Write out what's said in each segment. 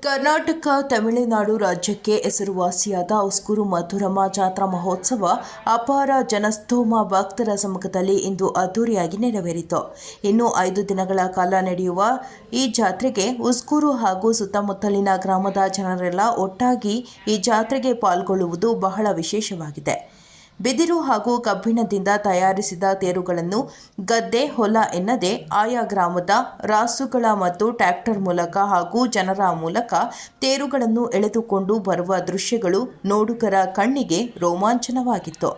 ಕರ್ನಾಟಕ ತಮಿಳುನಾಡು ರಾಜ್ಯಕ್ಕೆ ಹೆಸರುವಾಸಿಯಾದ ಉಸ್ಕೂರು ಮಧುರಮ್ಮ ಜಾತ್ರಾ ಮಹೋತ್ಸವ ಅಪಾರ ಜನಸ್ತೋಮ ಭಕ್ತರ ಸಮ್ಮುಖದಲ್ಲಿ ಇಂದು ಅದ್ದೂರಿಯಾಗಿ ನೆರವೇರಿತು. ಇನ್ನು 5 ದಿನಗಳ ಕಾಲ ನಡೆಯುವ ಈ ಜಾತ್ರೆಗೆ ಉಸ್ಕೂರು ಹಾಗೂ ಸುತ್ತಮುತ್ತಲಿನ ಗ್ರಾಮದ ಜನರೆಲ್ಲ ಒಟ್ಟಾಗಿ ಈ ಜಾತ್ರೆಗೆ ಪಾಲ್ಗೊಳ್ಳುವುದು ಬಹಳ ವಿಶೇಷವಾಗಿದೆ. ಬಿದಿರು ಹಾಗೂ ಕಬ್ಬಿಣದಿಂದ ತಯಾರಿಸಿದ ತೇರುಗಳನ್ನು ಗದ್ದೆ ಹೊಲ ಎನ್ನದೆ ಆಯಾ ಗ್ರಾಮದ ರಾಸುಗಳ ಮತ್ತು ಟ್ರ್ಯಾಕ್ಟರ್ ಮೂಲಕ ಹಾಗೂ ಜನರ ಮೂಲಕ ತೇರುಗಳನ್ನು ಎಳೆದುಕೊಂಡು ಬರುವ ದೃಶ್ಯಗಳು ನೋಡುಗರ ಕಣ್ಣಿಗೆ ರೋಮಾಂಚನವಾಗಿತ್ತು.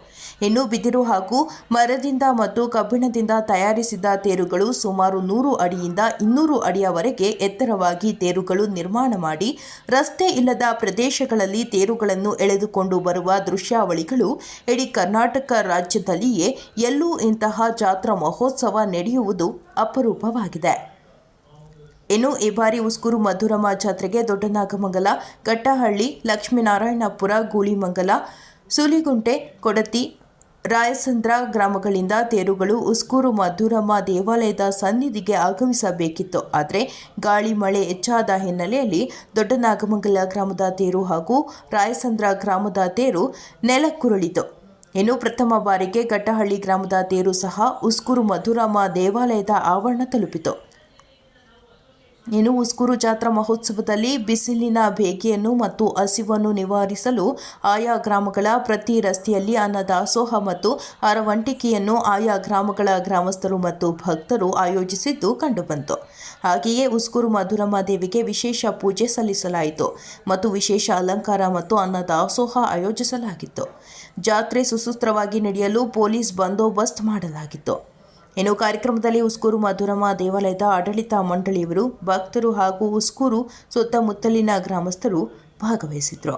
ಇನ್ನು ಬಿದಿರು ಹಾಗೂ ಮರದಿಂದ ಮತ್ತು ಕಬ್ಬಿಣದಿಂದ ತಯಾರಿಸಿದ ತೇರುಗಳು ಸುಮಾರು 100 ಅಡಿಯಿಂದ 200 ಅಡಿಯವರೆಗೆ ಎತ್ತರವಾಗಿ ತೇರುಗಳು ನಿರ್ಮಾಣ ಮಾಡಿ ರಸ್ತೆ ಇಲ್ಲದ ಪ್ರದೇಶಗಳಲ್ಲಿ ತೇರುಗಳನ್ನು ಎಳೆದುಕೊಂಡು ಬರುವ ದೃಶ್ಯಾವಳಿಗಳು ಇಡೀ ಕರ್ನಾಟಕ ರಾಜ್ಯದಲ್ಲಿಯೇ ಎಲ್ಲೂ ಇಂತಹ ಜಾತ್ರಾ ಮಹೋತ್ಸವ ನಡೆಯುವುದು ಅಪರೂಪವಾಗಿದೆ. ಇನ್ನು ಈ ಬಾರಿ ಉಸ್ಕೂರು ಮಧುರಮ್ಮ ಜಾತ್ರೆಗೆ ದೊಡ್ಡನಾಗಮಂಗಲ, ಘಟ್ಟಹಳ್ಳಿ, ಲಕ್ಷ್ಮೀನಾರಾಯಣಪುರ, ಗೂಳಿಮಂಗಲ, ಸೂಲಿಗುಂಟೆ, ಕೊಡತಿ, ರಾಯಸಂದ್ರ ಗ್ರಾಮಗಳಿಂದ ತೇರುಗಳು ಉಸ್ಕೂರು ಮಧುರಮ್ಮ ದೇವಾಲಯದ ಸನ್ನಿಧಿಗೆ ಆಗಮಿಸಬೇಕಿತ್ತು. ಆದರೆ ಗಾಳಿ ಮಳೆ ಹೆಚ್ಚಾದ ಹಿನ್ನೆಲೆಯಲ್ಲಿ ದೊಡ್ಡನಾಗಮಂಗಲ ಗ್ರಾಮದ ತೇರು ಹಾಗೂ ರಾಯಸಂದ್ರ ಗ್ರಾಮದ ತೇರು ನೆಲಕ್ಕುರುಳಿತು. ಇನ್ನು ಪ್ರಥಮ ಬಾರಿಗೆ ಘಟ್ಟಹಳ್ಳಿ ಗ್ರಾಮದ ತೇರು ಸಹ ಉಸ್ಕೂರು ಮಧುರಮ್ಮ ದೇವಾಲಯದ ಆವರಣ ತಲುಪಿತು. ಇನ್ನು ಉಸ್ಕೂರು ಜಾತ್ರಾ ಮಹೋತ್ಸವದಲ್ಲಿ ಬಿಸಿಲಿನ ಬೇಗೆಯನ್ನು ಮತ್ತು ಹಸಿವನ್ನು ನಿವಾರಿಸಲು ಆಯಾ ಗ್ರಾಮಗಳ ಪ್ರತಿ ರಸ್ತೆಯಲ್ಲಿ ಅನ್ನದಾಸೋಹ ಮತ್ತು ಅರವಂಟಿಕೆಯನ್ನು ಆಯಾ ಗ್ರಾಮಗಳ ಗ್ರಾಮಸ್ಥರು ಮತ್ತು ಭಕ್ತರು ಆಯೋಜಿಸಿದ್ದು ಕಂಡುಬಂತು. ಹಾಗೆಯೇ ಉಸ್ಕೂರು ಮಧುರಮ್ಮ ದೇವಿಗೆ ವಿಶೇಷ ಪೂಜೆ ಸಲ್ಲಿಸಲಾಯಿತು ಮತ್ತು ವಿಶೇಷ ಅಲಂಕಾರ ಮತ್ತು ಅನ್ನದಾಸೋಹ ಆಯೋಜಿಸಲಾಗಿತ್ತು. ಜಾತ್ರೆ ಸುಸೂತ್ರವಾಗಿ ನಡೆಯಲು ಪೊಲೀಸ್ ಬಂದೋಬಸ್ತ್ ಮಾಡಲಾಗಿತ್ತು. ಇನ್ನು ಕಾರ್ಯಕ್ರಮದಲ್ಲಿ ಉಸ್ಕೂರು ಮಧುರಮ್ಮ ದೇವಾಲಯದ ಆಡಳಿತ ಮಂಡಳಿಯವರು, ಭಕ್ತರು ಹಾಗೂ ಉಸ್ಕೂರು ಸುತ್ತಮುತ್ತಲಿನ ಗ್ರಾಮಸ್ಥರು ಭಾಗವಹಿಸಿದರು.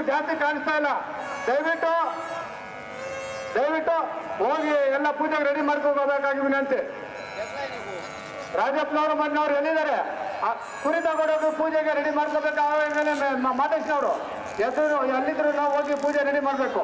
ಜಾಸ್ತಿ ಕಾಣಿಸ್ತಾ ಇಲ್ಲ. ದಯವಿಟ್ಟು ಹೋಗಿ ಎಲ್ಲ ಪೂಜೆಗೆ ರೆಡಿ ಮಾಡ್ಕೋಬೇಕಾಗಿ ವಿನಂತಿ. ರಾಜಪ್ಪನವರು ಮಣ್ಣವ್ರು ಎಲ್ಲಿದ್ದಾರೆ? ಕುರಿ ತಗೊಂಡೋಗಿ ಪೂಜೆಗೆ ರೆಡಿ ಮಾಡ್ಕೋಬೇಕು. ಮಾದೇಶ್ನವರು ಎದ್ರು ಎಲ್ಲಿದ್ರು ನಾವು ಹೋಗಿ ಪೂಜೆ ರೆಡಿ ಮಾಡಬೇಕು.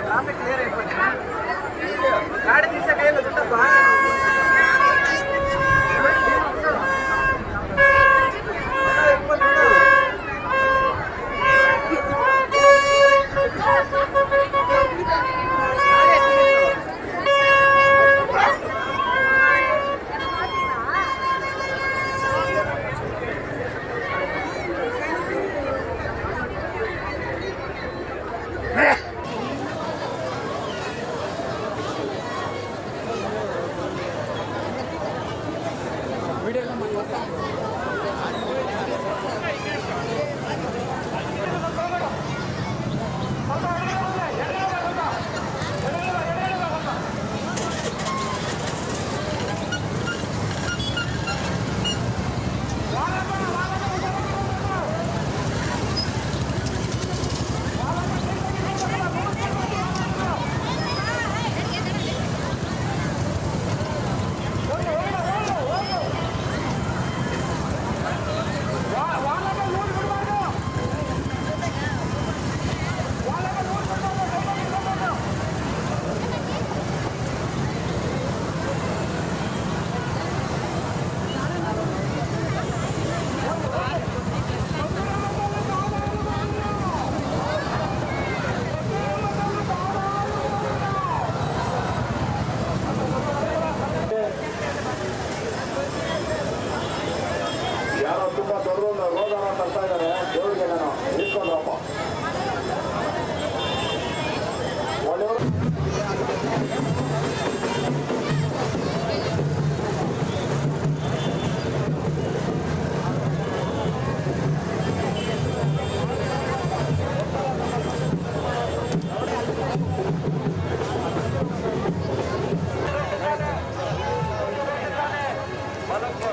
ಟ್ರಾಫಿಕ್ ಕ್ಲಿಯರ್ అయిపోయింది ಗಾಡಿ ದಿವಸ ಕೈಯಲ್ಲಿ ಸುತ್ತಪ್ಪ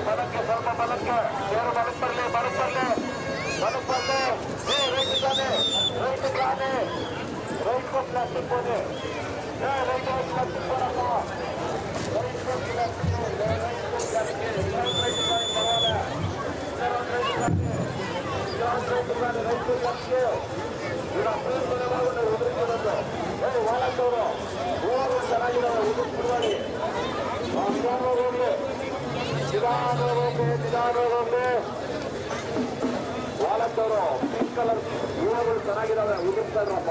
ಬಲಕ್ಕೆ ಸ್ವಲ್ಪ ಬಲಕ್ಕೆ ಬೇರೆ ಬರುತ್ತಲ್ಲೇ ರೈಟ್ ಇದ್ದಾನೆ ರೈಟ್ ಪ್ಲಾಸ್ಟಿಕ್ ಬೋನೆ ರೈಟ್ ಪ್ಲಾಸ್ಟಿಕ್ ಬೋನಪ್ಪ ವಾಲತ್ತವರು ಪಿಂಕ್ ಕಲರ್ ಹೂವುಗಳು ಚೆನ್ನಾಗಿದ್ದಾವೆ ಉದುರ್ತಾರಪ್ಪ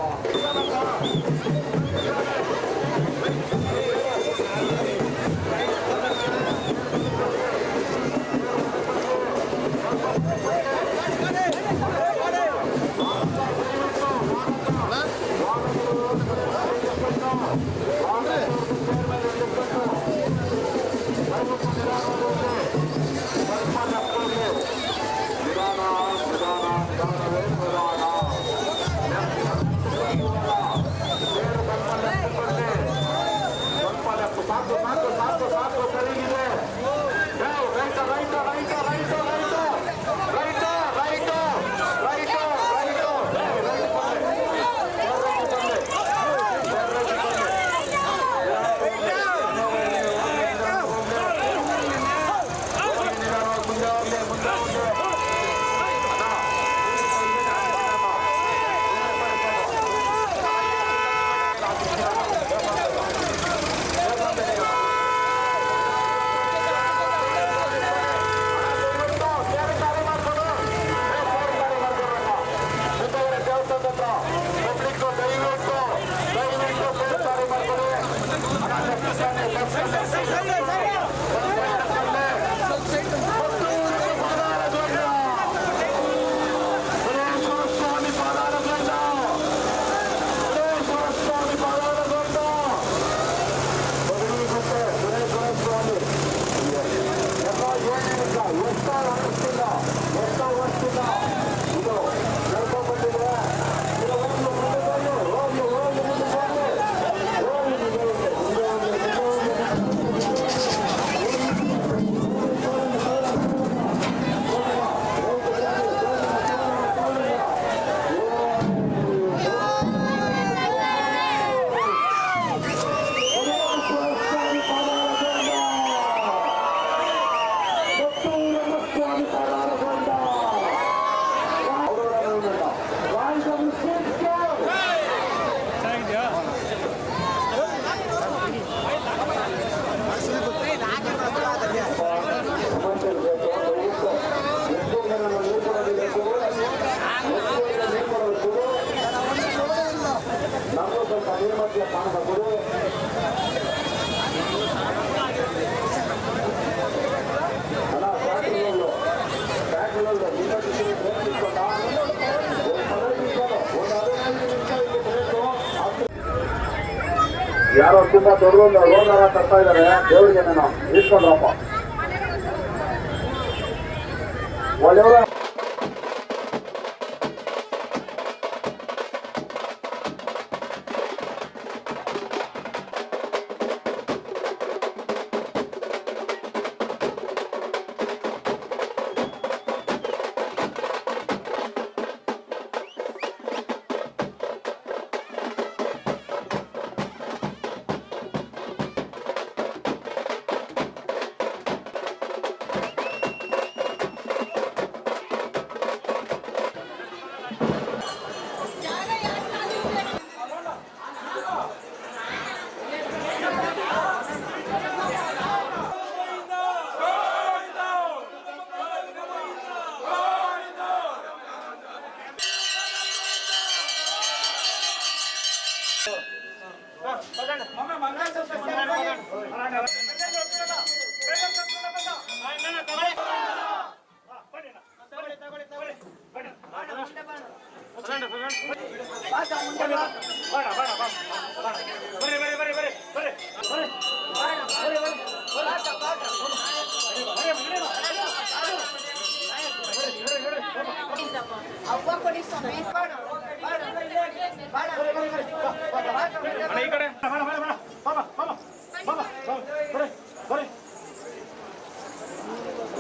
ಯಾರೋ ತುಂಬಾ ದೊಡ್ಡದೊಂದು ರೋಗ ತರ್ತಾ ಇದ್ದಾರೆ ದೇವರಿಗೆ ನಾನು ಇಸ್ಕೊಂಡ್ರಪ್ಪ ಒಳ್ಳೆಯವರ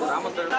ರಾಮಚಂದ್ರ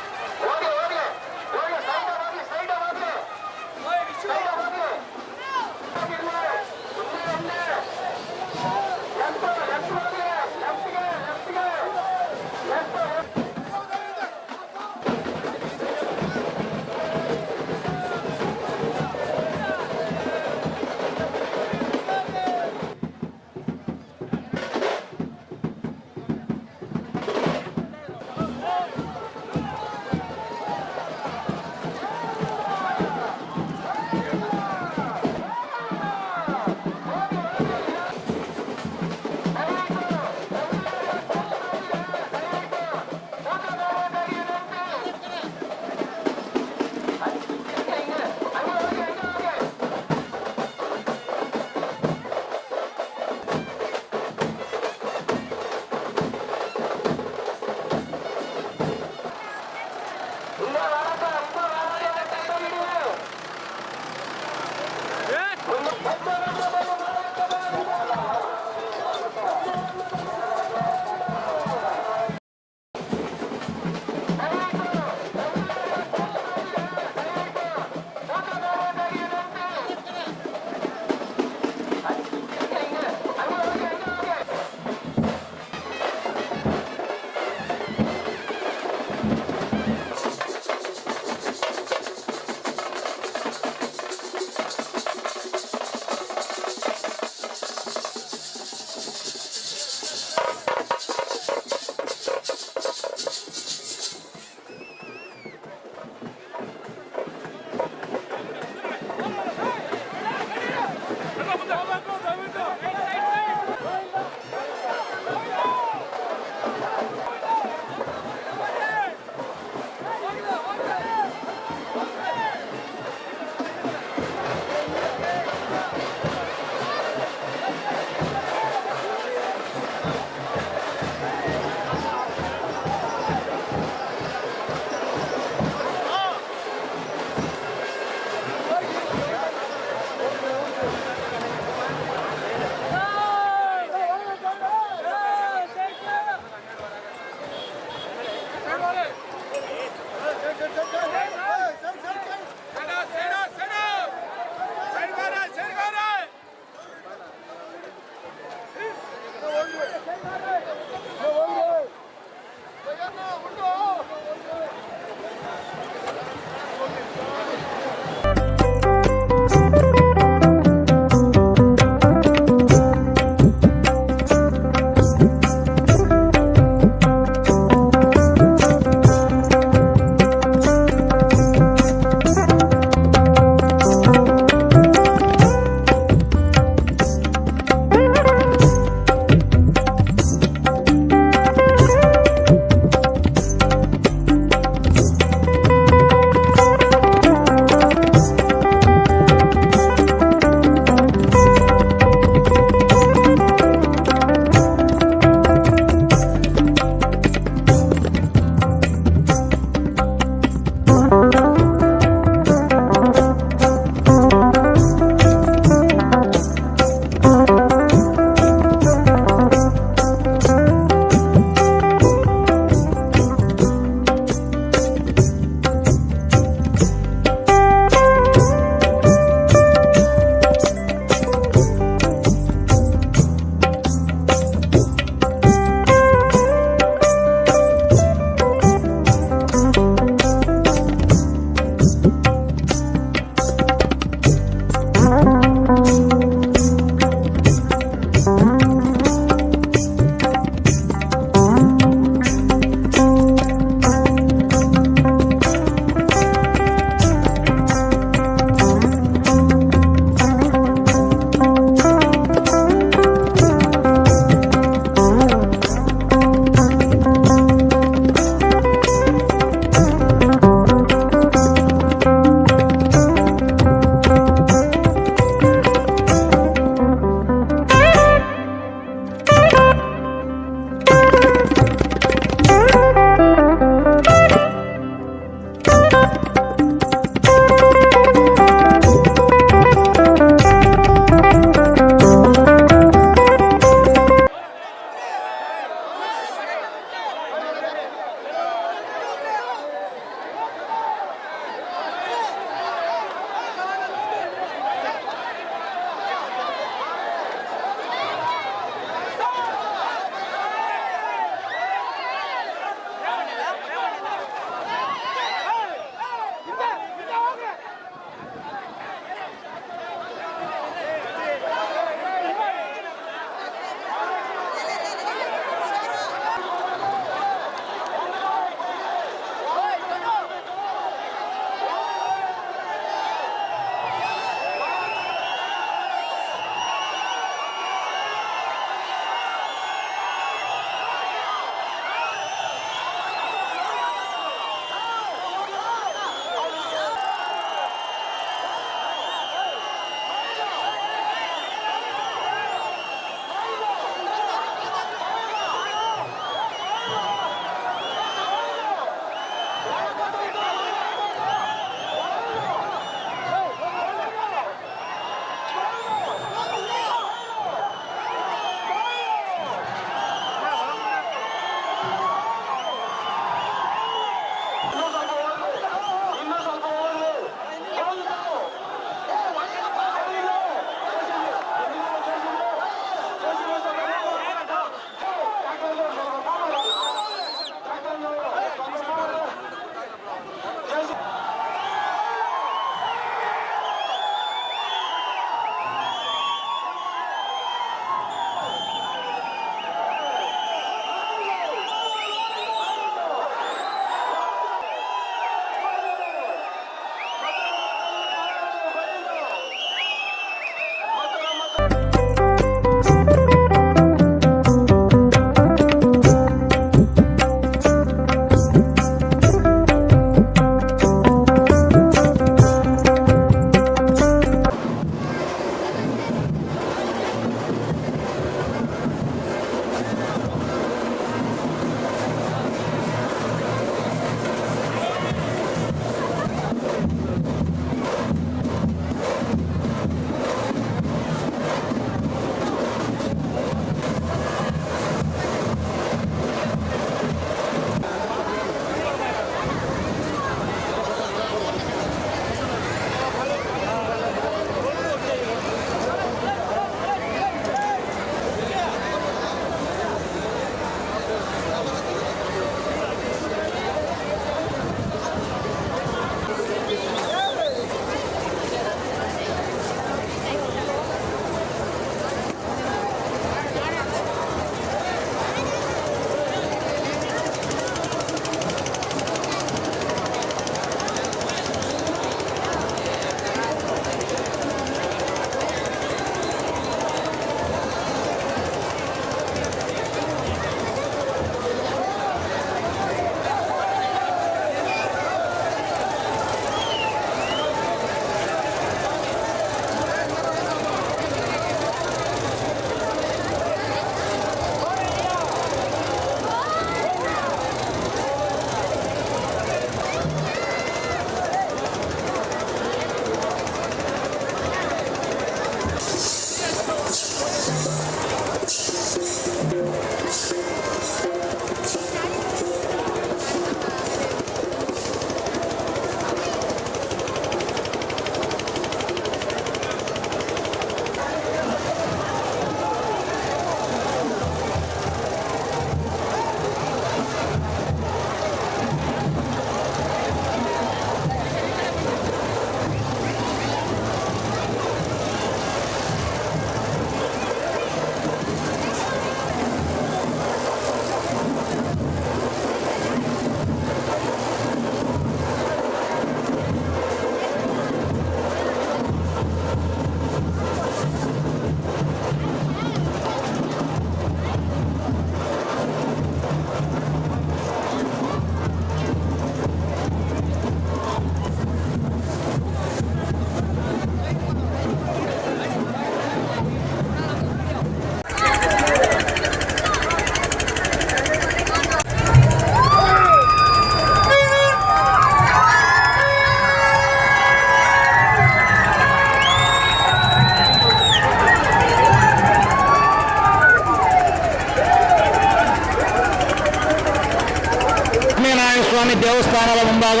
ದೇವಸ್ಥಾನದ ಮುಂಭಾಗ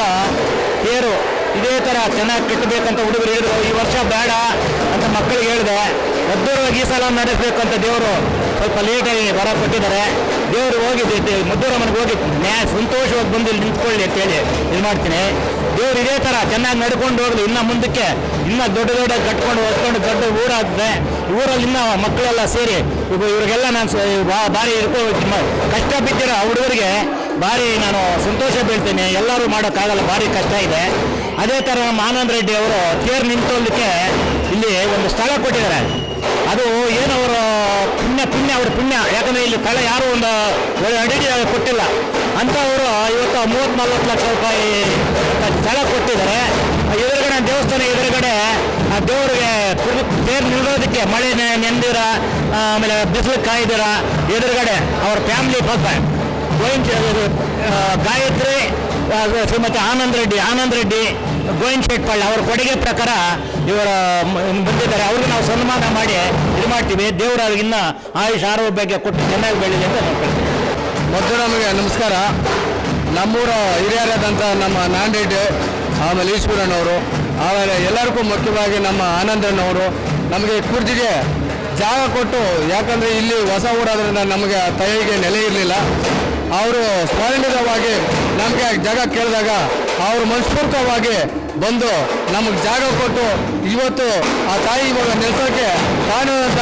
ತೇರು ಇದೇ ಥರ ಚೆನ್ನಾಗಿ ಕಟ್ಟಬೇಕಂತ ಹುಡುಗರು ಹೇಳಿದ್ರು. ಈ ವರ್ಷ ಬೇಡ ಅಂತ ಮಕ್ಕಳಿಗೆ ಹೇಳಿದೆ. ಮದ್ದೂರಾಗ ಈ ಸಲ ನಡೆಸಬೇಕು ಅಂತ ದೇವರು ಸ್ವಲ್ಪ ಲೇಟಾಗಿ ಬರ ಕೊಟ್ಟಿದ್ದಾರೆ. ದೇವರು ಹೋಗಿ ಮದ್ದೂರಮ್ಮನಿಗೆ ಹೋಗಿ ಸಂತೋಷವಾಗಿ ಬಂದು ಇಲ್ಲಿ ನಿಂತ್ಕೊಳ್ಳಿ ಅಂತೇಳಿ ಇದು ಮಾಡ್ತೀನಿ. ದೇವರು ಇದೇ ಥರ ಚೆನ್ನಾಗಿ ನಡ್ಕೊಂಡು ಹೋಗಲಿ. ಇನ್ನು ಮುಂದಕ್ಕೆ ಇನ್ನೂ ದೊಡ್ಡ ಕಟ್ಕೊಂಡು ಹೊತ್ಕೊಂಡು ದೊಡ್ಡ ಊರಾಗ್ತದೆ. ಊರಲ್ಲಿ ಇನ್ನೂ ಮಕ್ಕಳೆಲ್ಲ ಸೇರಿ ಇವ್ರಿಗೆಲ್ಲ ನಾನು ಭಾರಿ ಕಷ್ಟ ಬಿದ್ದಿರೋ ಹುಡುಗರಿಗೆ ಭಾರಿ ನಾನು ಸಂತೋಷ ಬೀಳ್ತೀನಿ. ಎಲ್ಲರೂ ಮಾಡೋಕ್ಕಾಗಲ್ಲ, ಭಾರಿ ಕಷ್ಟ ಇದೆ. ಅದೇ ಥರ ನಮ್ಮ ಆನಂದ್ ರೆಡ್ಡಿ ಅವರು ತೇರು ನಿಂತೋದಕ್ಕೆ ಇಲ್ಲಿ ಒಂದು ಸ್ಥಳ ಕೊಟ್ಟಿದ್ದಾರೆ. ಅದು ಏನವರು ಅವ್ರ ಪುಣ್ಯ. ಯಾಕಂದರೆ ಇಲ್ಲಿ ಸ್ಥಳ ಯಾರು ಒಂದು ಅಡಿ ಕೊಟ್ಟಿಲ್ಲ ಅಂಥವರು ಇವತ್ತು 30-40 ಲಕ್ಷ ರೂಪಾಯಿ ಸ್ಥಳ ಕೊಟ್ಟಿದ್ದಾರೆ. ಎದುರುಗಡೆ ದೇವಸ್ಥಾನ ಎದುರುಗಡೆ ಆ ದೇವರಿಗೆ ತೇರು ನಿಲ್ಲೋದಕ್ಕೆ ಮಳೆ ನೆಂದಿರ, ಆಮೇಲೆ ಬಿಸಿಲು ಕಾಯ್ದಿರ ಎದುರುಗಡೆ ಅವ್ರ ಫ್ಯಾಮಿಲಿ ಗಾಯತ್ರಿ ಶ್ರೀಮತಿ ಆನಂದ್ ರೆಡ್ಡಿ ಗೋವಿಂದ್ ಶೆಟ್ಪಳ್ಳಿ ಅವರ ಕೊಡುಗೆ ಪ್ರಕಾರ ಇವರ ಬಂದಿದ್ದಾರೆ. ಅವ್ರಿಗೆ ನಾವು ಸನ್ಮಾನ ಮಾಡಿ ಇದು ಮಾಡ್ತೀವಿ. ದೇವರ ಇನ್ನೂ ಆಯುಷ್ ಆರೋಗ್ಯ ಕೊಟ್ಟು ಚೆನ್ನಾಗಿ ಬೆಳೀಲಿ ಅಂತ ನಾವು ಕೇಳ್ತೀವಿ. ಮೊದಲು ನಮಗೆ ನಮಸ್ಕಾರ. ನಮ್ಮೂರ ಹಿರಿಯರಾದಂಥ ನಮ್ಮ ನಾಂಡೆಡ್ಡಿ, ಆಮೇಲೆ ಈಶ್ವರಣ್ಣವರು, ಆಮೇಲೆ ಎಲ್ಲರಿಗೂ ಮುಖ್ಯವಾಗಿ ನಮ್ಮ ಆನಂದಣ್ಣವರು ನಮಗೆ ಕುರ್ಜಿಗೆ ಜಾಗ ಕೊಟ್ಟು, ಯಾಕಂದರೆ ಇಲ್ಲಿ ಹೊಸ ಊರಾದ್ರಿಂದ ನಮಗೆ ತಾಯಿಗೆ ನೆಲೆ ಇರಲಿಲ್ಲ. ಅವರು ಸ್ಮರಣೀಯವಾಗಿ ನಮಗೆ ಜಾಗ ಕೇಳಿದಾಗ ಅವರು ಮನಸ್ಫೂರ್ತಿಯಾಗಿ ಬಂದು ನಮಗೆ ಜಾಗ ಕೊಟ್ಟು ಇವತ್ತು ಆ ತಾಯಿ ಇವಾಗ ನೆಲೆಸೋಕ್ಕೆ ಕಾರಣವಂತ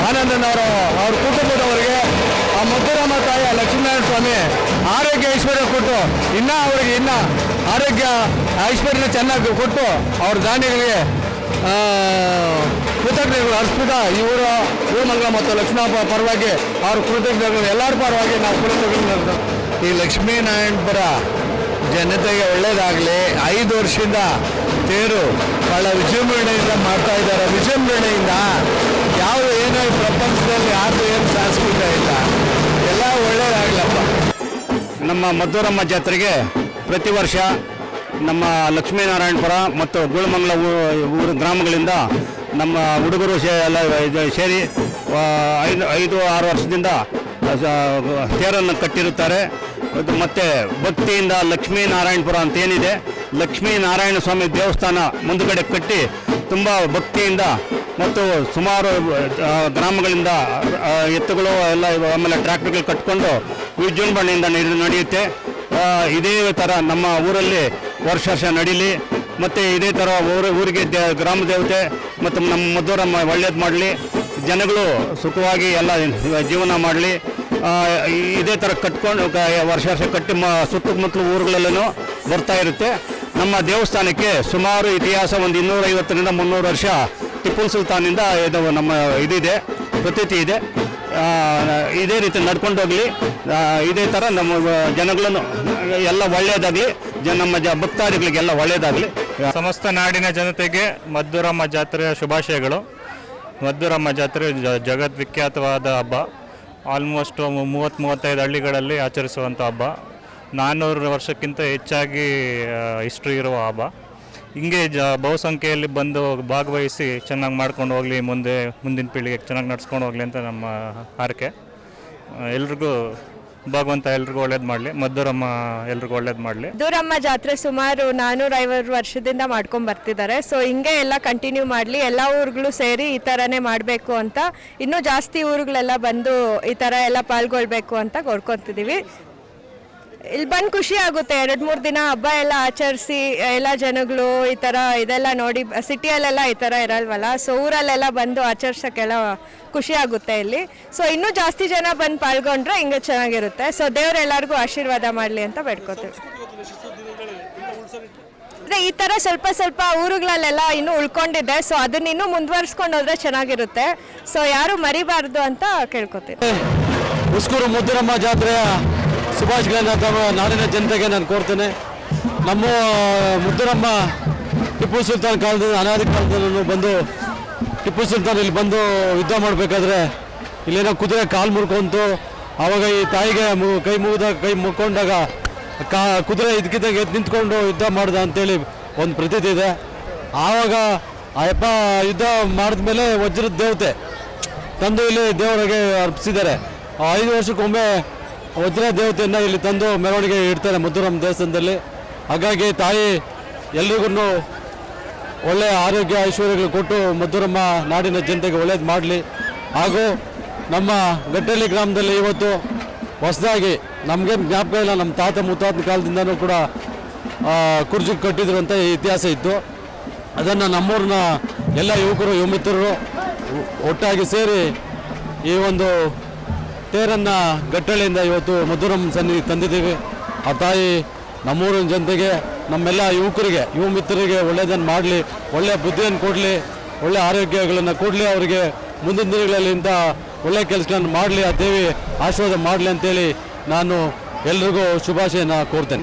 ಆನಂದಣ್ಣವರು ಅವ್ರ ಕುಟುಂಬದವರಿಗೆ, ಆ ಮದ್ದೂರಮ್ಮ ತಾಯಿ ಲಕ್ಷ್ಮೀನಾರಾಯಣ ಸ್ವಾಮಿ ಆರೋಗ್ಯ ಐಶ್ವರ್ಯ ಕೊಟ್ಟು ಅವರಿಗೆ ಆರೋಗ್ಯ ಐಶ್ವರ್ಯ ಚೆನ್ನಾಗಿ ಕೊಟ್ಟು ಅವ್ರ ದಾನಿಗಳಿಗೆ ಕೃತಜ್ಞತೆಗಳು ಅರ್ಪಿತ ಈ ಊರಮಂಗಲ ಮತ್ತು ಲಕ್ಷ್ಮೀನಾಥ ಪರವಾಗಿ ಅವ್ರ ಕೃತಜ್ಞತೆಗಳು ಎಲ್ಲರ ಪರವಾಗಿ ನಾವು ಕೃತಜ್ಞತೆ. ಈ ಲಕ್ಷ್ಮೀನಾರಾಯಣಪುರ ಜನತೆಗೆ ಒಳ್ಳೆಯದಾಗಲಿ. 5 ವರ್ಷದಿಂದ ತೇರು ಭಾಳ ವಿಜೃಂಭಣೆಯಿಂದ ಮಾಡ್ತಾ ಇದ್ದಾರೆ. ವಿಜೃಂಭಣೆಯಿಂದ ಯಾವ ಏನೋ ಈ ಪ್ರಪಂಚದಲ್ಲಿ ಯಾರು ಏನು ಸಾಂಸ್ಕೃತಿಕ ಇಲ್ಲ, ಎಲ್ಲ ಒಳ್ಳೆಯದಾಗಲಪ್ಪ. ನಮ್ಮ ಮದ್ದೂರಮ್ಮ ಜಾತ್ರೆಗೆ ಪ್ರತಿ ವರ್ಷ ನಮ್ಮ ಲಕ್ಷ್ಮೀನಾರಾಯಣಪುರ ಮತ್ತು ಗುಳಮಂಗಲ ಊರು ಗ್ರಾಮಗಳಿಂದ ನಮ್ಮ ಹುಡುಗರು ಎಲ್ಲ ಸೇರಿ 5-6 ವರ್ಷದಿಂದ ತೇರನ್ನು ಕಟ್ಟಿರುತ್ತಾರೆ. ಮತ್ತು ಭಕ್ತಿಯಿಂದ ಲಕ್ಷ್ಮೀನಾರಾಯಣಪುರ ಅಂತ ಏನಿದೆ, ಲಕ್ಷ್ಮೀನಾರಾಯಣ ಸ್ವಾಮಿ ದೇವಸ್ಥಾನ ಮುಂದುಗಡೆ ಕಟ್ಟಿ ತುಂಬ ಭಕ್ತಿಯಿಂದ ಮತ್ತು ಸುಮಾರು ಗ್ರಾಮಗಳಿಂದ ಎತ್ತುಗಳು ಎಲ್ಲ ಆಮೇಲೆ ಟ್ರ್ಯಾಕ್ಟರ್ಗಳು ಕಟ್ಕೊಂಡು ವಿಜೃಂಭಣೆಯಿಂದ ನಡೆಯುತ್ತೆ. ಇದೇ ಥರ ನಮ್ಮ ಊರಲ್ಲಿ ವರ್ಷ ನಡೀಲಿ. ಮತ್ತು ಇದೇ ಥರ ಊರಿಗೆ ಗ್ರಾಮ ದೇವತೆ ಮತ್ತು ನಮ್ಮ ಮದ್ದೂರಮ್ಮ ಒಳ್ಳೇದು ಮಾಡಲಿ, ಜನಗಳು ಸುಖವಾಗಿ ಎಲ್ಲ ಜೀವನ ಮಾಡಲಿ. ಇದೇ ಥರ ಕಟ್ಕೊಂಡು ವರ್ಷ ಕಟ್ಟಿ ಸುತ್ತಮುತ್ತಲು ಊರುಗಳಲ್ಲೂ ಬರ್ತಾ ಇರುತ್ತೆ. ನಮ್ಮ ದೇವಸ್ಥಾನಕ್ಕೆ ಸುಮಾರು ಇತಿಹಾಸ ಒಂದು 250-300 ವರ್ಷ ಟಿಪ್ಪು ಸುಲ್ತಾನಿಂದ ಇದು ನಮ್ಮ ಇದಿದೆ, ಪ್ರತೀತಿ ಇದೆ. ಇದೇ ರೀತಿ ನಡ್ಕೊಂಡು ಹೋಗಲಿ. ಇದೇ ಥರ ನಮ್ಮ ಜನಗಳನ್ನು ಎಲ್ಲ ಒಳ್ಳೆಯದಾಗಲಿ, ನಮ್ಮ ಭಕ್ತಾದಿಗಳಿಗೆಲ್ಲ ಒಳ್ಳೆಯದಾಗಲಿ. ಸಮಸ್ತ ನಾಡಿನ ಜನತೆಗೆ ಮದ್ದೂರಮ್ಮ ಜಾತ್ರೆಯ ಶುಭಾಶಯಗಳು. ಮದ್ದೂರಮ್ಮ ಜಾತ್ರೆ ಜಗದ್ವಿಖ್ಯಾತವಾದ ಹಬ್ಬ. ಆಲ್ಮೋಸ್ಟ್ 30-35 ಹಳ್ಳಿಗಳಲ್ಲಿ ಆಚರಿಸುವಂಥ ಹಬ್ಬ. 400 ವರ್ಷಕ್ಕಿಂತ ಹೆಚ್ಚಾಗಿ ಹಿಸ್ಟ್ರಿ ಇರುವ ಹಬ್ಬ. ಹಿಂಗೆ ಬಹುಸಂಖ್ಯೆಯಲ್ಲಿ ಬಂದು ಭಾಗವಹಿಸಿ ಚೆನ್ನಾಗಿ ಮಾಡ್ಕೊಂಡು ಹೋಗಲಿ, ಮುಂದಿನ ಪೀಳಿಗೆಗೆ ಚೆನ್ನಾಗಿ ನಡ್ಸ್ಕೊಂಡು ಹೋಗಲಿ ಅಂತ ನಮ್ಮ ಹಾರೈಕೆ. ಎಲ್ರಿಗೂ ಭಗವಂತ ಎಲ್ರಿಗೂ ಒಳ್ಳೇದು ಮಾಡಲಿ, ಮದ್ದೂರಮ್ಮ ಎಲ್ರಿಗೂ ಒಳ್ಳೇದು ಮಾಡಲಿ. ಮದ್ದೂರಮ್ಮ ಜಾತ್ರೆ ಸುಮಾರು 450 ವರ್ಷದಿಂದ ಮಾಡ್ಕೊಂಡು ಬರ್ತಿದ್ದಾರೆ. ಸೊ ಹಿಂಗೆ ಎಲ್ಲ ಕಂಟಿನ್ಯೂ ಮಾಡಲಿ, ಎಲ್ಲ ಊರುಗಳು ಸೇರಿ ಈ ಥರನೇ ಮಾಡಬೇಕು ಅಂತ, ಇನ್ನೂ ಜಾಸ್ತಿ ಊರುಗಳೆಲ್ಲ ಬಂದು ಈ ಥರ ಎಲ್ಲ ಪಾಲ್ಗೊಳ್ಬೇಕು ಅಂತ ಕೋರ್ಕೊತಿದ್ದೀವಿ. ಇಲ್ಲಿ ಬಂದು ಖುಷಿ ಆಗುತ್ತೆ. 2-3 ದಿನ ಹಬ್ಬ ಎಲ್ಲ ಆಚರಿಸಿ ಎಲ್ಲ ಜನಗಳು ಈ ಥರ ಇದೆಲ್ಲ ನೋಡಿ, ಸಿಟಿಯಲ್ಲೆಲ್ಲ ಈ ಥರ ಇರಲ್ವಲ್ಲ, ಸೊ ಊರಲ್ಲೆಲ್ಲ ಬಂದು ಆಚರಿಸೋಕ್ಕೆಲ್ಲ ಖುಷಿ ಆಗುತ್ತೆ ಇಲ್ಲಿ. ಸೊ ಇನ್ನೂ ಜಾಸ್ತಿ ಜನ ಬಂದು ಪಾಲ್ಗೊಂಡ್ರೆ ಹಿಂಗೆ ಚೆನ್ನಾಗಿರುತ್ತೆ. ಸೊ ದೇವ್ರು ಎಲ್ಲರಿಗೂ ಆಶೀರ್ವಾದ ಮಾಡಲಿ ಅಂತ ಬೇಡ್ಕೋತೀವಿ. ಅಂದರೆ ಈ ಥರ ಸ್ವಲ್ಪ ಊರುಗಳಲ್ಲೆಲ್ಲ ಇನ್ನೂ ಉಳ್ಕೊಂಡಿದೆ. ಸೊ ಅದನ್ನ ಇನ್ನೂ ಮುಂದುವರಿಸ್ಕೊಂಡು ಹೋದ್ರೆ ಚೆನ್ನಾಗಿರುತ್ತೆ. ಸೊ ಯಾರು ಮರಿಬಾರ್ದು ಅಂತ ಕೇಳ್ಕೊತೀವಿ. ಉಸ್ಕೂರು ಮದ್ದೂರಮ್ಮ ಜಾತ್ರೆಯ ಶುಭಾಶಯಗಳನ್ನು ನಾಡಿನ ಜನತೆಗೆ ನಾನು ಕೋರ್ತೇನೆ. ನಮ್ಮ ಮದ್ದೂರಮ್ಮ ಟಿಪ್ಪು ಸುಲ್ತಾನ್ ಕಾಲದಿಂದ, ಅನಾದಿ ಕಾಲದಲ್ಲೂ ಬಂದು ಟಿಪ್ಪು ಸುಲ್ತಾನ್ ಇಲ್ಲಿ ಬಂದು ಯುದ್ಧ ಮಾಡಬೇಕಾದ್ರೆ ಇಲ್ಲೇನೋ ಕುದುರೆ ಕಾಲು ಮುರ್ಕೊಂತು. ಆವಾಗ ಈ ತಾಯಿಗೆ ಕೈ ಮುಕ್ಕೊಂಡಾಗ ಕುದುರೆ ಇದಕ್ಕಿದ್ದಾಗ ಎದ್ದು ನಿಂತ್ಕೊಂಡು ಯುದ್ಧ ಮಾಡ್ದ ಅಂತೇಳಿ ಒಂದು ಪ್ರತೀತಿ ಇದೆ. ಆವಾಗ ಅಯ್ಯಪ್ಪ ಯುದ್ಧ ಮಾಡಿದ್ಮೇಲೆ ವಜ್ರದ ದೇವತೆ ತಂದು ಇಲ್ಲಿ ದೇವರಿಗೆ ಅರ್ಪಿಸಿದ್ದಾರೆ. 5 ವರ್ಷಕ್ಕೊಮ್ಮೆ ವಜ್ರ ದೇವತೆಯನ್ನು ಇಲ್ಲಿ ತಂದು ಮೆರವಣಿಗೆ ಇಡ್ತಾರೆ ಮಧುರಮ್ಮ ದೇವಸ್ಥಾನದಲ್ಲಿ. ಹಾಗಾಗಿ ತಾಯಿ ಎಲ್ರಿಗೂ ಒಳ್ಳೆಯ ಆರೋಗ್ಯ ಐಶ್ವರ್ಯಗಳು ಕೊಟ್ಟು ಮಧುರಮ್ಮ ನಾಡಿನ ಜನತೆಗೆ ಒಳ್ಳೇದು ಮಾಡಲಿ. ಹಾಗೂ ನಮ್ಮ ಗಟ್ಟಳ್ಳಿ ಗ್ರಾಮದಲ್ಲಿ ಇವತ್ತು ಹೊಸದಾಗಿ ನಮಗೇನು ಜ್ಞಾಪಕ ಇಲ್ಲ, ನಮ್ಮ ತಾತ ಮುತ್ತಾತನ ಕಾಲದಿಂದನೂ ಕೂಡ ಕುರ್ಜಿ ಕಟ್ಟಿದ್ರು ಅಂತ ಇತಿಹಾಸ ಇತ್ತು. ಅದನ್ನು ನಮ್ಮೂರಿನ ಎಲ್ಲ ಯುವಕರು ಯುವಮಿತ್ರರು ಒಟ್ಟಾಗಿ ಸೇರಿ ಈ ಒಂದು ತೇರನ್ನು ಗಟ್ಟಳ್ಳಿಯಿಂದ ಇವತ್ತು ಮಧುರಮ್ಮ ಸನ್ನಿಧಿ ತಂದಿದ್ದೀವಿ. ಆ ತಾಯಿ ನಮ್ಮೂರಿನ ಜನತೆಗೆ, ನಮ್ಮೆಲ್ಲ ಯುವಕರಿಗೆ ಯುವ ಮಿತ್ರರಿಗೆ ಒಳ್ಳೆಯದನ್ನು ಮಾಡಲಿ, ಒಳ್ಳೆಯ ಬುದ್ಧಿಯನ್ನು ಕೊಡಲಿ, ಒಳ್ಳೆಯ ಆರೋಗ್ಯಗಳನ್ನು ಕೊಡಲಿ, ಅವರಿಗೆ ಮುಂದಿನ ದಿನಗಳಲ್ಲಿ ಇಂಥ ಒಳ್ಳೆಯ ಕೆಲಸಗಳನ್ನು ಮಾಡಲಿ, ಆ ದೇವಿ ಆಶೀರ್ವಾದ ಮಾಡಲಿ ಅಂತೇಳಿ ನಾನು ಎಲ್ರಿಗೂ ಶುಭಾಶಯನ ಕೋರ್ತೇನೆ.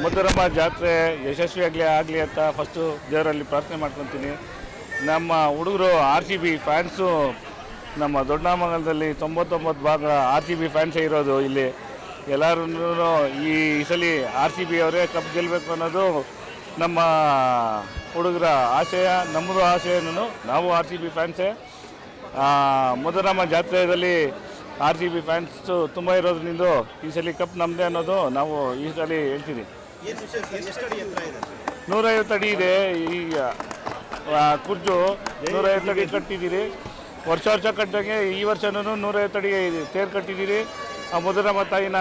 ಮಧುರಮ್ಮ ಜಾತ್ರೆ ಯಶಸ್ವಿಯಾಗಲಿ ಅಂತ ಫಸ್ಟು ದೇವರಲ್ಲಿ ಪ್ರಾರ್ಥನೆ ಮಾಡ್ಕೊತೀನಿ. ನಮ್ಮ ಹುಡುಗರು RCB ಫ್ಯಾನ್ಸು ನಮ್ಮ ದೊಡ್ಡನಾಮಂಗಲದಲ್ಲಿ 99% RCB ಫ್ಯಾನ್ಸೇ ಇರೋದು. ಇಲ್ಲಿ ಎಲ್ಲರೂ ಈ ಸಲ RCB ಅವರೇ ಕಪ್ ಗೆಲ್ಲಬೇಕು ಅನ್ನೋದು ನಮ್ಮ ಹುಡುಗರ ಆಶಯ, ನಮ್ಮದು ಆಶಯನೂ. ನಾವು RCB ಫ್ಯಾನ್ಸೇ. ಮಧುರಮ್ಮ ಜಾತ್ರೆಯಲ್ಲಿ RCB ಫ್ಯಾನ್ಸು ತುಂಬ ಇರೋದ್ರಿಂದ ಈ ಸಲ ಕಪ್ ನಮ್ಮದೇ ಅನ್ನೋದು ನಾವು ಈ ಸಲ ಹೇಳ್ತೀವಿ. 150 ಅಡಿ ಇದೆ. ಈಗ ಕುರ್ಜು 150 ಅಡಿ ಕಟ್ಟಿದ್ದೀರಿ. ವರ್ಷ ಕಟ್ಟಂಗೆ ಈ ವರ್ಷನೂ 150 ಅಡಿ ತೇರು ಕಟ್ಟಿದ್ದೀರಿ. ಆ ಮಧುರಮ್ಮ ತಾಯಿನ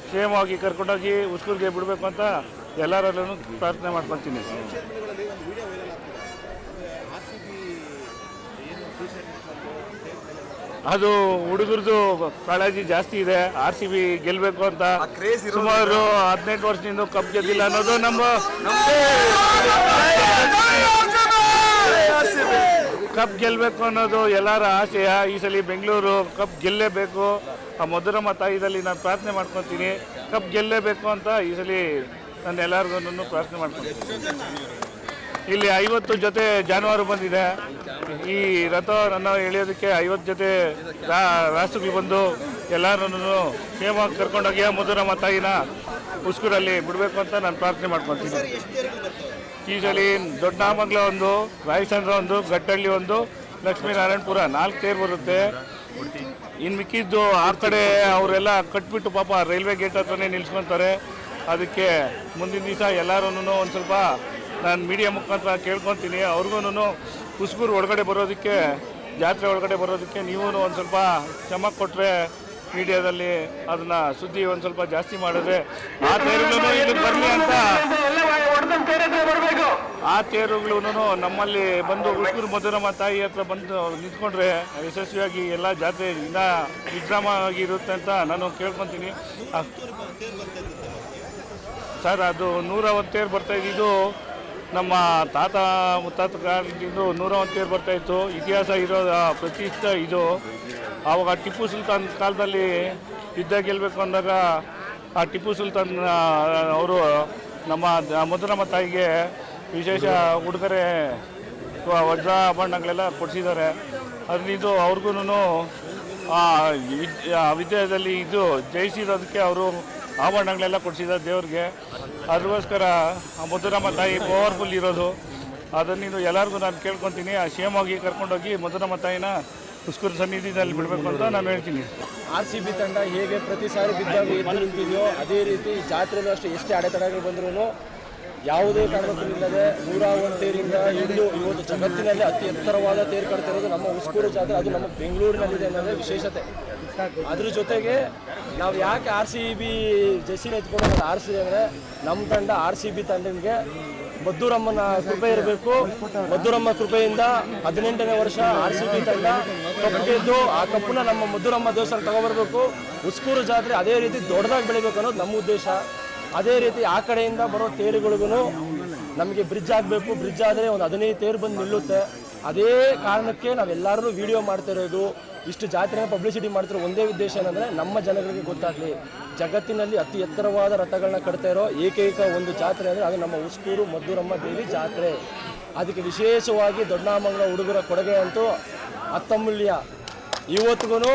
ಕ್ಷೇಮವಾಗಿ ಕರ್ಕೊಂಡೋಗಿ ಉಸ್ಕೂರಿಗೆ ಬಿಡಬೇಕು ಅಂತ ಎಲ್ಲರಲ್ಲೂ ಪ್ರಾರ್ಥನೆ ಮಾಡ್ಕೊತೀನಿ. ಅದು ಹುಡುಗರದು ಕಾಳಜಿ ಜಾಸ್ತಿ ಇದೆ. RCB ಗೆಲ್ಲಬೇಕು ಅಂತ. ಸುಮಾರು 18 ವರ್ಷದಿಂದ ಕಪ್ ಗೆದ್ದಿಲ್ಲ ಅನ್ನೋದು ನಮ್ಮ ಕಪ್ ಗೆಲ್ಲಬೇಕು ಅನ್ನೋದು ಎಲ್ಲರ ಆಶಯ. ಈ ಸಲ ಬೆಂಗಳೂರು ಕಪ್ ಗೆಲ್ಲೇಬೇಕು. ಆ ಮಧುರಮ್ಮ ತಾಯಿದಲ್ಲಿ ನಾನು ಪ್ರಾರ್ಥನೆ ಮಾಡ್ಕೊತೀನಿ, ಕಪ್ ಗೆಲ್ಲೇಬೇಕು ಅಂತ ಈ ಸಲ ನಾನು ಎಲ್ಲರಿಗೂ ಪ್ರಾರ್ಥನೆ ಮಾಡ್ಕೊತೀನಿ. ಇಲ್ಲಿ 50 ಜೊತೆ ಜಾನುವಾರು ಬಂದಿದೆ. ಈ ರಥವನ್ನು ಎಳೆಯೋದಕ್ಕೆ 50 ಜೊತೆ ರಾಷ್ಟ್ರಗಳು ಬಂದು ಎಲ್ಲರನ್ನು ಕ್ಷೇಮವಾಗಿ ಕರ್ಕೊಂಡೋಗಿ ಮಧುರಮ್ಮ ತಾಯಿನ ಉಸ್ಕೂರಲ್ಲಿ ಬಿಡಬೇಕು ಅಂತ ನಾನು ಪ್ರಾರ್ಥನೆ ಮಾಡ್ಕೊತೀನಿ. ಈ ಸಲ ದೊಡ್ಡನಾಮಂಗಲ ಒಂದು, ರಾಯಚಂದ್ರ ಒಂದು, ಗಟ್ಟಳ್ಳಿ ಒಂದು, ಲಕ್ಷ್ಮೀನಾರಾಯಣಪುರ 4 ತೇರು ಬರುತ್ತೆ. ಇನ್ನು ಮಿಕ್ಕಿದ್ದು ಆ ಕಡೆ ಅವರೆಲ್ಲ ಕಟ್ಬಿಟ್ಟು ಪಾಪ ರೈಲ್ವೆ ಗೇಟ್ ಹತ್ರನೇ ನಿಲ್ಸ್ಕೊತಾರೆ. ಅದಕ್ಕೆ ಮುಂದಿನ ದಿವಸ ಎಲ್ಲರೂ ಒಂದು ಸ್ವಲ್ಪ ನಾನು ಮೀಡಿಯಾ ಮುಖಾಂತರ ಕೇಳ್ಕೊತೀನಿ, ಅವ್ರಿಗೂ ಉಸ್ಕೂರು ಒಳಗಡೆ ಬರೋದಕ್ಕೆ, ಜಾತ್ರೆ ಒಳಗಡೆ ಬರೋದಕ್ಕೆ ನೀವು ಒಂದು ಸ್ವಲ್ಪ ಶ್ರಮ ಕೊಟ್ಟರೆ ಮೀಡಿಯಾದಲ್ಲಿ ಅದನ್ನು ಸುದ್ದಿ ಒಂದು ಸ್ವಲ್ಪ ಜಾಸ್ತಿ ಮಾಡಿದ್ರೆ ಆ ತೇರುಗಳು ಇದಕ್ಕೆ ಬರಲಿ ಅಂತ, ಆ ತೇರುಗಳು ನಮ್ಮಲ್ಲಿ ಬಂದು ಉಸ್ಕೂರು ಮಧುರಮ್ಮ ತಾಯಿ ಹತ್ರ ಬಂದು ನಿಂತ್ಕೊಂಡ್ರೆ ಯಶಸ್ವಿಯಾಗಿ ಎಲ್ಲ ಜಾತ್ರೆ ಇನ್ನೂ ವಿಶ್ರಾಮವಾಗಿ ಇರುತ್ತೆ ಅಂತ ನಾನು ಕೇಳ್ಕೊತೀನಿ. ಸರ್, ಅದು 101 ತೇರು ಬರ್ತಾಯಿದ್ದು ನಮ್ಮ ತಾತ ಮುತ್ತಾತ ಕಾಲದಿಂದ 101 ತೇರು ಬರ್ತಾಯಿತ್ತು. ಇತಿಹಾಸ ಇರೋ ಪ್ರತಿಷ್ಠ ಇದು. ಆವಾಗ ಟಿಪ್ಪು ಸುಲ್ತಾನ್ ಕಾಲದಲ್ಲಿ ಯುದ್ಧ ಗೆಲ್ಲಬೇಕು ಅಂದಾಗ ಆ ಟಿಪ್ಪು ಸುಲ್ತಾನ್ ಅವರು ನಮ್ಮ ಮಧುರಮ್ಮ ತಾಯಿಗೆ ವಿಶೇಷ ಉಡುಗೊರೆ ವಜ್ರಾಭರಣಗಳೆಲ್ಲ ಕೊಡಿಸಿದ್ದಾರೆ. ಅದರಿಂದ ಅವ್ರಿಗೂ ವಿದ್ಯಾದಲ್ಲಿ ಇದು ಜಯಿಸಿರೋದಕ್ಕೆ ಅವರು ಆಭರಣಗಳೆಲ್ಲ ಕೊಡಿಸಿದ್ದಾರೆ ದೇವ್ರಿಗೆ. ಅದಕ್ಕೋಸ್ಕರ ಆ ಮಧುರಮ್ಮ ತಾಯಿ ಪವರ್ಫುಲ್ ಇರೋದು. ಅದನ್ನು ಎಲ್ಲರಿಗೂ ನಾನು ಕೇಳ್ಕೊತೀನಿ, ಆ ಕ್ಷೇಮವಾಗಿ ಕರ್ಕೊಂಡೋಗಿ ಮಧುರಮ್ಮ ತಾಯಿನ ಉಸ್ಕೂರು ಸನ್ನಿಧಿಯಲ್ಲಿ ಬಿಡಬೇಕು ಅಂತ ನಾನು ಹೇಳ್ತೀನಿ. RCB ತಂಡ ಹೇಗೆ ಪ್ರತಿ ಸಾರಿ ಬಿದ್ದಾಗ ಎದ್ದು ನಿಂತಿದೆಯೋ ಅದೇ ರೀತಿ ಜಾತ್ರೆಯಲ್ಲೂ ಅಷ್ಟೇ ಎಷ್ಟೇ ಅಡೆತಡೆಗಳು ಬಂದ್ರೂ ಯಾವುದೇ ಕಾರಣಕ್ಕೂ ಇಲ್ಲದೆ 101 ತೇರಿಂದ ಹಿಡಿದು ಇವತ್ತು ಜಗತ್ತಿನಲ್ಲಿ ಅತಿ ಎತ್ತರವಾದ ತೇರು ಕಟ್ತಿರೋದು ನಮ್ಮ ಉಸ್ಕೂರು ಜಾತ್ರೆ. ಅದು ನಮ್ಮ ಬೆಂಗಳೂರಿನಲ್ಲಿದೆ ಅನ್ನೋದೇ ವಿಶೇಷತೆ. ಅದ್ರ ಜೊತೆಗೆ ನಾವು ಯಾಕೆ RCB ಜೆಸ್ಸಿನ ಎತ್ಕೊಂಡು ಆರಿಸಿದೆ ಅಂದರೆ ನಮ್ಮ ತಂಡ RCB ತಂಡಕ್ಕೆ ಮಧುರಮ್ಮನ ಕೃಪೆ ಇರಬೇಕು. ಮಧುರಮ್ಮ ಕೃಪೆಯಿಂದ 18ನೇ ವರ್ಷ RCB ತಂಡ ಕಪ್ಪು ಗೆದ್ದು ಆ ಕಪ್ಪನ್ನ ನಮ್ಮ ಮಧುರಮ್ಮ ದೇವಸ್ಥಾನ ತಗೊಬರ್ಬೇಕು. ಉಸ್ಕೂರು ಜಾತ್ರೆ ಅದೇ ರೀತಿ ದೊಡ್ಡದಾಗಿ ಬೆಳಿಬೇಕು ಅನ್ನೋದು ನಮ್ಮ ಉದ್ದೇಶ. ಅದೇ ರೀತಿ ಆ ಕಡೆಯಿಂದ ಬರೋ ತೇರುಗಳಿಗೂ ನಮಗೆ ಬ್ರಿಡ್ಜ್ ಆಗಬೇಕು. ಬ್ರಿಡ್ಜ್ ಆದರೆ ಒಂದು 15 ತೇರು ಬಂದು ನಿಲ್ಲುತ್ತೆ. ಅದೇ ಕಾರಣಕ್ಕೆ ನಾವೆಲ್ಲರೂ ವಿಡಿಯೋ ಮಾಡ್ತಿರೋದು, ಇಷ್ಟು ಜಾತ್ರೆನ ಪಬ್ಲಿಸಿಟಿ ಮಾಡ್ತಿರೋ ಒಂದೇ ಉದ್ದೇಶ ಏನಂದರೆ ನಮ್ಮ ಜನಗಳಿಗೆ ಗೊತ್ತಾಗಲಿ, ಜಗತ್ತಿನಲ್ಲಿ ಅತಿ ಎತ್ತರವಾದ ರಥಗಳನ್ನ ಕಟ್ತಾ ಇರೋ ಏಕೈಕ ಒಂದು ಜಾತ್ರೆ ಅಂದರೆ ಅದು ನಮ್ಮ ಉಸ್ಕೂರು ಮಧುರಮ್ಮ ದೇವಿ ಜಾತ್ರೆ. ಅದಕ್ಕೆ ವಿಶೇಷವಾಗಿ ದೊಡ್ಡನಾಮಂಗಲ ಹುಡುಗರ ಕೊಡುಗೆ ಅಂತೂ ಅತ್ತಮೂಲ್ಯ. ಇವತ್ತಿಗೂ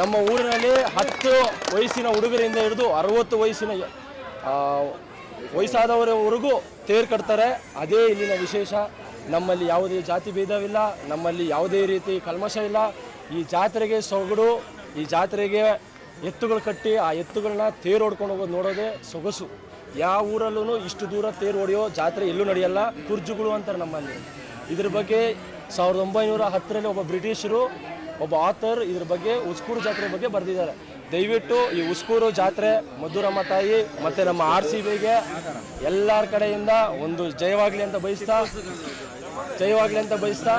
ನಮ್ಮ ಊರಿನಲ್ಲಿ 10 ವಯಸ್ಸಿನ ಹುಡುಗರಿಂದ ಹಿಡಿದು 60 ವಯಸ್ಸಿನ ವಯಸ್ಸಾದವರವರೆಗೂ ತೇರು ಕಟ್ತಾರೆ. ಅದೇ ಇಲ್ಲಿನ ವಿಶೇಷ. ನಮ್ಮಲ್ಲಿ ಯಾವುದೇ ಜಾತಿ ಭೇದವಿಲ್ಲ, ನಮ್ಮಲ್ಲಿ ಯಾವುದೇ ರೀತಿ ಕಲ್ಮಶ ಇಲ್ಲ. ಈ ಜಾತ್ರೆಗೆ ಸೊಗಡು, ಈ ಜಾತ್ರೆಗೆ ಎತ್ತುಗಳು ಕಟ್ಟಿ ಆ ಎತ್ತುಗಳನ್ನ ತೇರು ಹೊಡ್ಕೊಂಡು ಹೋಗೋದು ನೋಡೋದೇ ಸೊಗಸು. ಯಾವ ಊರಲ್ಲೂ ಇಷ್ಟು ದೂರ ತೇರು ಹೊಡೆಯೋ ಜಾತ್ರೆ ಎಲ್ಲೂ ನಡೆಯಲ್ಲ. ಕುರ್ಜುಗಳು ಅಂತಾರೆ ನಮ್ಮಲ್ಲಿ. ಇದ್ರ ಬಗ್ಗೆ 1910ರಲ್ಲಿ ಒಬ್ಬ ಬ್ರಿಟಿಷರು, ಒಬ್ಬ ಆಥರ್ ಇದ್ರ ಬಗ್ಗೆ ಉಸ್ಕೂರು ಜಾತ್ರೆ ಬಗ್ಗೆ ಬರೆದಿದ್ದಾರೆ. ದಯವಿಟ್ಟು ಈ ಉಸ್ಕೂರು ಜಾತ್ರೆ ಮಧುರಮ್ಮ ತಾಯಿ ಮತ್ತು ನಮ್ಮ RCBಗೆ ಎಲ್ಲರ ಕಡೆಯಿಂದ ಒಂದು ಜಯವಾಗಲಿ ಅಂತ ಬಯಸ್ತಾ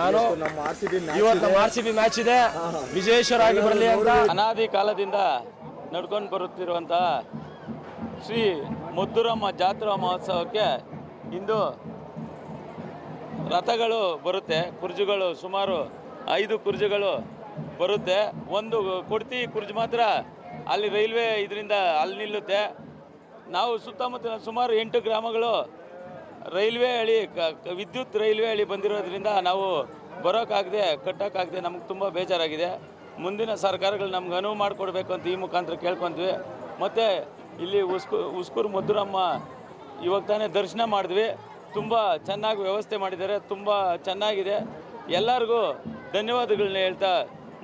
ನಾನು ಇವತ್ತು ನಮ್ಮ RCB ಮ್ಯಾಚ್ ಇದೆ, ವಿಜಯೇಶ್ವರಾಗಿ ಬರಲಿ ಅಂತ. ಅನಾದಿ ಕಾಲದಿಂದ ನಡ್ಕೊಂಡು ಬರುತ್ತಿರುವಂತಹ ಶ್ರೀ ಮಧುರಮ್ಮ ಜಾತ್ರಾ ಮಹೋತ್ಸವಕ್ಕೆ ಇಂದು ರಥಗಳು ಬರುತ್ತೆ. ಕುರ್ಜುಗಳು ಸುಮಾರು 5 ಕುರ್ಜುಗಳು ಬರುತ್ತೆ. ಒಂದು ಕೊಡ್ತಿ ಕುರ್ಜು ಮಾತ್ರ ಅಲ್ಲಿ ರೈಲ್ವೆ ಇದರಿಂದ ಅಲ್ಲಿ ನಿಲ್ಲುತ್ತೆ. ನಾವು ಸುತ್ತಮುತ್ತಲ ಸುಮಾರು 8 ಗ್ರಾಮಗಳು ರೈಲ್ವೆ ಹಳಿ ವಿದ್ಯುತ್ ರೈಲ್ವೆ ಹಳಿ ಬಂದಿರೋದ್ರಿಂದ ನಾವು ಬರೋಕ್ಕಾಗದೆ ಕಟ್ಟೋಕ್ಕಾಗದೆ ನಮ್ಗೆ ತುಂಬ ಬೇಜಾರಾಗಿದೆ. ಮುಂದಿನ ಸರ್ಕಾರಗಳು ನಮ್ಗೆ ಅನುವು ಮಾಡಿಕೊಡ್ಬೇಕು ಅಂತ ಈ ಮುಖಾಂತರ ಕೇಳ್ಕೊತೀವಿ. ಮತ್ತು ಇಲ್ಲಿ ಉಸ್ಕೂರು ಮಧುರಮ್ಮ ಇವಾಗ ತಾನೇ ದರ್ಶನ ಮಾಡಿದ್ವಿ. ತುಂಬ ಚೆನ್ನಾಗಿ ವ್ಯವಸ್ಥೆ ಮಾಡಿದ್ದಾರೆ, ತುಂಬ ಚೆನ್ನಾಗಿದೆ. ಎಲ್ಲರಿಗೂ ಧನ್ಯವಾದಗಳನ್ನ ಹೇಳ್ತಾ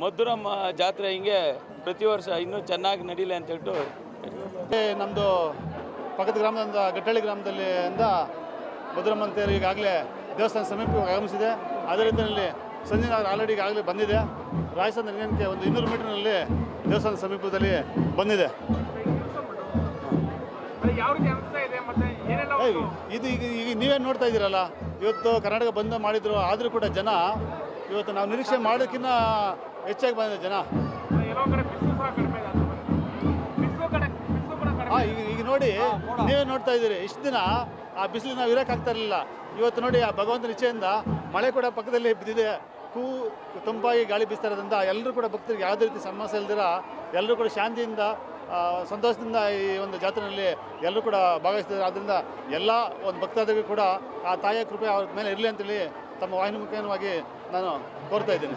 ಮಧುರಮ್ಮ ಜಾತ್ರೆ ಹಿಂಗೆ ಪ್ರತಿ ವರ್ಷ ಇನ್ನೂ ಚೆನ್ನಾಗಿ ನಡೀಲಿ ಅಂತ ಹೇಳ್ಬಿಟ್ಟು ನಮ್ಮದು ಪಕ್ಕದ ಗ್ರಾಮದಿಂದ ಗಟ್ಟಳ್ಳಿ ಗ್ರಾಮದಲ್ಲಿ ಮಧುರಮ್ಮ ತೇರು ಈಗಾಗಲೇ ದೇವಸ್ಥಾನ ಸಮೀಪಕ್ಕೆ ಆಗಮಿಸಿದೆ. ಅದರಿಂದ ಇಲ್ಲಿ ಸಂಜೆ ಆಲ್ರೆಡಿ ಈಗಾಗಲೇ ಬಂದಿದೆ. ರಾಯಸಂದ್ರ ನಿರ್ಣಯಕ್ಕೆ ಒಂದು 200 ಮೀಟರ್ನಲ್ಲಿ ದೇವಸ್ಥಾನದ ಸಮೀಪದಲ್ಲಿ ಬಂದಿದೆ. ಇದು ಈಗ ನೀವೇ ನೋಡ್ತಾ ಇದ್ದೀರಲ್ಲ, ಇವತ್ತು ಕರ್ನಾಟಕ ಬಂದ್ ಮಾಡಿದ್ರು, ಆದರೂ ಕೂಡ ಜನ ಇವತ್ತು ನಾವು ನಿರೀಕ್ಷೆ ಮಾಡೋದಕ್ಕಿಂತ ಹೆಚ್ಚಾಗಿ ಬಂದಿದೆ ಜನ. ಈಗ ನೋಡಿ, ನೀವೇ ನೋಡ್ತಾ ಇದ್ದೀರಿ, ಇಷ್ಟು ದಿನ ಆ ಬಿಸಿಲು ನಾವು ಇರೋಕ್ಕಾಗ್ತಾ ಇರಲಿಲ್ಲ. ಇವತ್ತು ನೋಡಿ, ಆ ಭಗವಂತನ ಇಚ್ಛೆಯಿಂದ ಮಳೆ ಕೂಡ ಪಕ್ಕದಲ್ಲಿ ಬಿದ್ದಿದೆ. ತಂಪಾಗಿ ಗಾಳಿ ಬೀಸ್ತಾ ಇರೋದ್ರಿಂದ ಎಲ್ಲರೂ ಕೂಡ ಭಕ್ತರಿಗೆ ಯಾವುದೇ ರೀತಿ ಸಮಸ್ಯೆ ಇಲ್ದಿರ ಎಲ್ಲರೂ ಕೂಡ ಶಾಂತಿಯಿಂದ ಸಂತೋಷದಿಂದ ಈ ಒಂದು ಜಾತ್ರೆಯಲ್ಲಿ ಎಲ್ಲರೂ ಕೂಡ ಭಾಗವಹಿಸ್ತಿದ್ದಾರೆ. ಆದ್ದರಿಂದ ಎಲ್ಲ ಒಂದು ಭಕ್ತಾದಿಗಳು ಕೂಡ ಆ ತಾಯಿಯ ಕೃಪೆ ಅವ್ರ ಮೇಲೆ ಇರಲಿ ಅಂತೇಳಿ ತಮ್ಮ ವಾಹಿನಿ ಮುಖೇನವಾಗಿ ನಾನು ಕೋರ್ತಾ ಇದ್ದೀನಿ.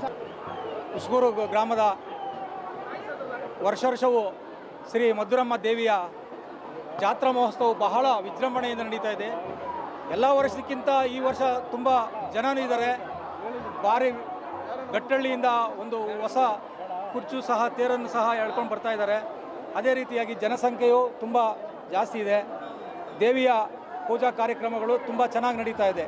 ಉಸ್ಕೂರು ಗ್ರಾಮದ ವರ್ಷವೂ ಶ್ರೀ ಮಧುರಮ್ಮ ದೇವಿಯ ಜಾತ್ರಾ ಮಹೋತ್ಸವ ಬಹಳ ವಿಜೃಂಭಣೆಯಿಂದ ನಡೀತಾ ಇದೆ. ಎಲ್ಲ ವರ್ಷಕ್ಕಿಂತ ಈ ವರ್ಷ ತುಂಬ ಜನನೂ ಇದ್ದಾರೆ. ಭಾರಿ ಗಟ್ಟಳ್ಳಿಯಿಂದ ಒಂದು ಹೊಸ ಕುರ್ಚು ಸಹ ತೇರನ್ನು ಸಹ ಎಳ್ಕೊಂಡು ಬರ್ತಾ ಇದ್ದಾರೆ. ಅದೇ ರೀತಿಯಾಗಿ ಜನಸಂಖ್ಯೆಯು ತುಂಬ ಜಾಸ್ತಿ ಇದೆ. ದೇವಿಯ ಪೂಜಾ ಕಾರ್ಯಕ್ರಮಗಳು ತುಂಬ ಚೆನ್ನಾಗಿ ನಡೀತಾ ಇದೆ.